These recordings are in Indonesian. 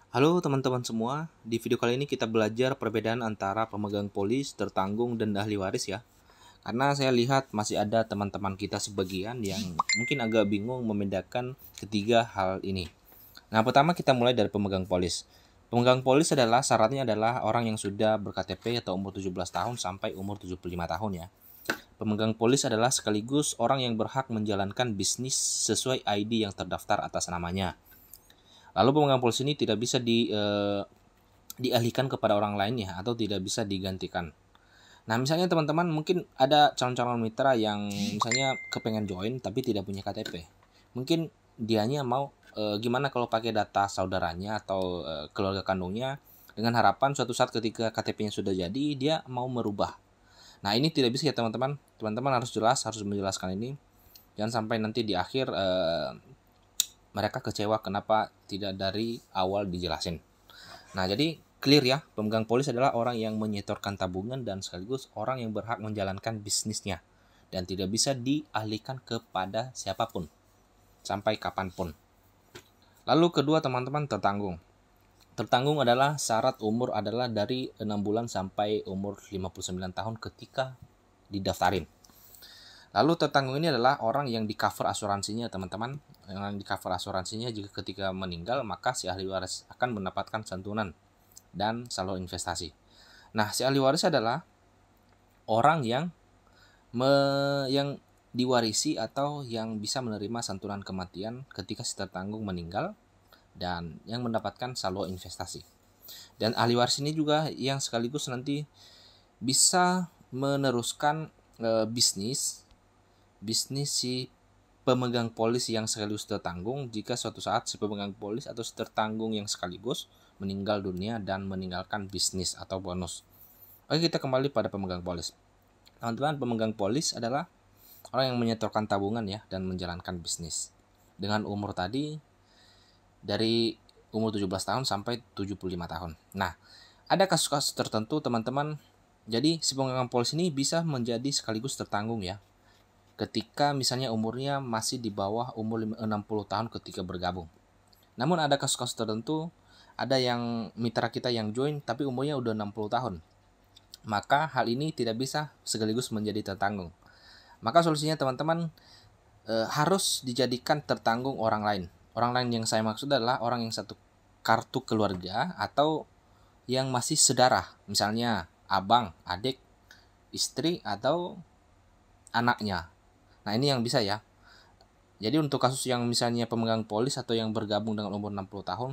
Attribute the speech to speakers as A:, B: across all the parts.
A: Halo teman-teman semua, di video kali ini kita belajar perbedaan antara pemegang polis, tertanggung, dan ahli waris ya. Karena saya lihat masih ada teman-teman kita sebagian yang mungkin agak bingung membedakan ketiga hal ini. Nah, pertama kita mulai dari pemegang polis. Pemegang polis adalah syaratnya adalah orang yang sudah ber-KTP atau umur 17 tahun sampai umur 75 tahun ya. Pemegang polis adalah sekaligus orang yang berhak menjalankan bisnis sesuai ID yang terdaftar atas namanya. Lalu pemegang polis ini tidak bisa dialihkan kepada orang lain ya, atau tidak bisa digantikan. Nah, misalnya teman-teman mungkin ada calon-calon mitra yang misalnya kepengen join tapi tidak punya KTP. Mungkin dianya mau gimana kalau pakai data saudaranya atau keluarga kandungnya, dengan harapan suatu saat ketika KTP-nya sudah jadi dia mau merubah. Nah, ini tidak bisa ya teman-teman. Teman-teman harus menjelaskan ini. Jangan sampai nanti di akhir mereka kecewa kenapa tidak dari awal dijelasin. Nah, jadi clear ya, pemegang polis adalah orang yang menyetorkan tabungan dan sekaligus orang yang berhak menjalankan bisnisnya dan tidak bisa dialihkan kepada siapapun sampai kapanpun. Lalu kedua teman-teman, tertanggung. Tertanggung adalah syarat umur adalah dari 6 bulan sampai umur 59 tahun ketika didaftarin. Lalu tertanggung ini adalah orang yang di cover asuransinya teman-teman. Yang di cover asuransinya jika ketika meninggal maka si ahli waris akan mendapatkan santunan dan saldo investasi. Nah, si ahli waris adalah orang yang diwarisi atau yang bisa menerima santunan kematian ketika si tertanggung meninggal dan yang mendapatkan saldo investasi. Dan ahli waris ini juga yang sekaligus nanti bisa meneruskan bisnis si pemegang polis yang sekaligus tertanggung jika suatu saat si pemegang polis atau si tertanggung yang sekaligus meninggal dunia dan meninggalkan bisnis atau bonus. Oke, kita kembali pada pemegang polis. Teman-teman, pemegang polis adalah orang yang menyetorkan tabungan ya dan menjalankan bisnis. Dengan umur tadi dari umur 17 tahun sampai 75 tahun. Nah, ada kasus-kasus tertentu teman-teman. Jadi si pemegang polis ini bisa menjadi sekaligus tertanggung ya, ketika misalnya umurnya masih di bawah umur 60 tahun ketika bergabung. Namun ada kasus-kasus tertentu, ada yang mitra kita yang join tapi umurnya udah 60 tahun. Maka hal ini tidak bisa sekaligus menjadi tertanggung. Maka solusinya teman-teman harus dijadikan tertanggung orang lain. Orang lain yang saya maksud adalah orang yang satu kartu keluarga atau yang masih sedarah. Misalnya abang, adik, istri, atau anaknya. Nah, ini yang bisa ya. Jadi untuk kasus yang misalnya pemegang polis atau yang bergabung dengan umur 60 tahun,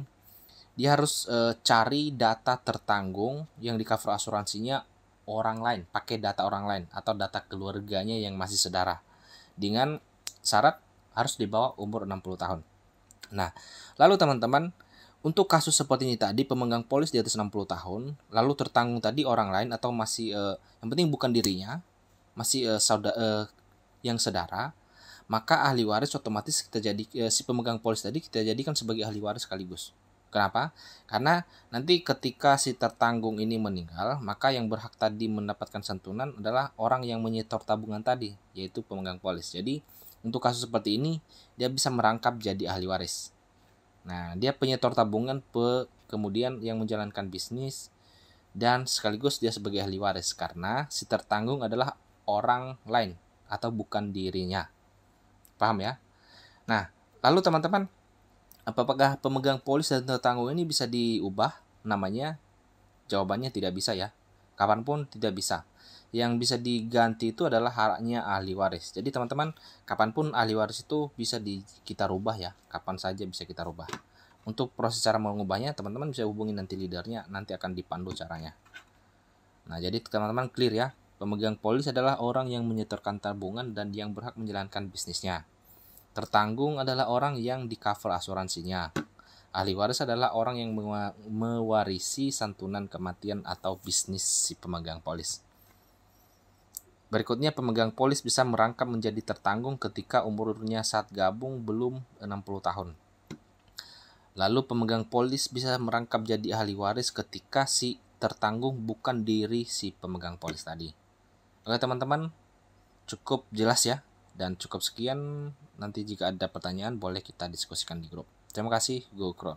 A: dia harus cari data tertanggung yang di cover asuransinya orang lain, pakai data orang lain atau data keluarganya yang masih sedarah. Dengan syarat harus di bawah umur 60 tahun. Nah, lalu teman-teman, untuk kasus seperti ini tadi pemegang polis di atas 60 tahun, lalu tertanggung tadi orang lain atau masih yang penting bukan dirinya, masih yang sedara, maka ahli waris otomatis si pemegang polis tadi kita jadikan sebagai ahli waris sekaligus. Kenapa? Karena nanti ketika si tertanggung ini meninggal, maka yang berhak tadi mendapatkan santunan adalah orang yang menyetor tabungan tadi, yaitu pemegang polis. Jadi untuk kasus seperti ini dia bisa merangkap jadi ahli waris. Nah, dia penyetor tabungan kemudian yang menjalankan bisnis dan sekaligus dia sebagai ahli waris karena si tertanggung adalah orang lain atau bukan dirinya. Paham ya? Nah, lalu teman-teman, apakah pemegang polis dan tertanggung ini bisa diubah namanya? Jawabannya tidak bisa ya. Kapanpun tidak bisa. Yang bisa diganti itu adalah haknya ahli waris. Jadi teman-teman, kapanpun ahli waris itu bisa kita rubah ya. Kapan saja bisa kita rubah. Untuk proses cara mengubahnya, teman-teman bisa hubungi nanti leadernya, nanti akan dipandu caranya. Nah, jadi teman-teman clear ya. Pemegang polis adalah orang yang menyetorkan tabungan dan yang berhak menjalankan bisnisnya. Tertanggung adalah orang yang di cover asuransinya. Ahli waris adalah orang yang mewarisi santunan kematian atau bisnis si pemegang polis. Berikutnya, pemegang polis bisa merangkap menjadi tertanggung ketika umurnya saat gabung belum 60 tahun. Lalu pemegang polis bisa merangkap jadi ahli waris ketika si tertanggung bukan diri si pemegang polis tadi. Oke teman-teman, cukup jelas ya. Dan cukup sekian, nanti jika ada pertanyaan boleh kita diskusikan di grup. Terima kasih, Go Kron.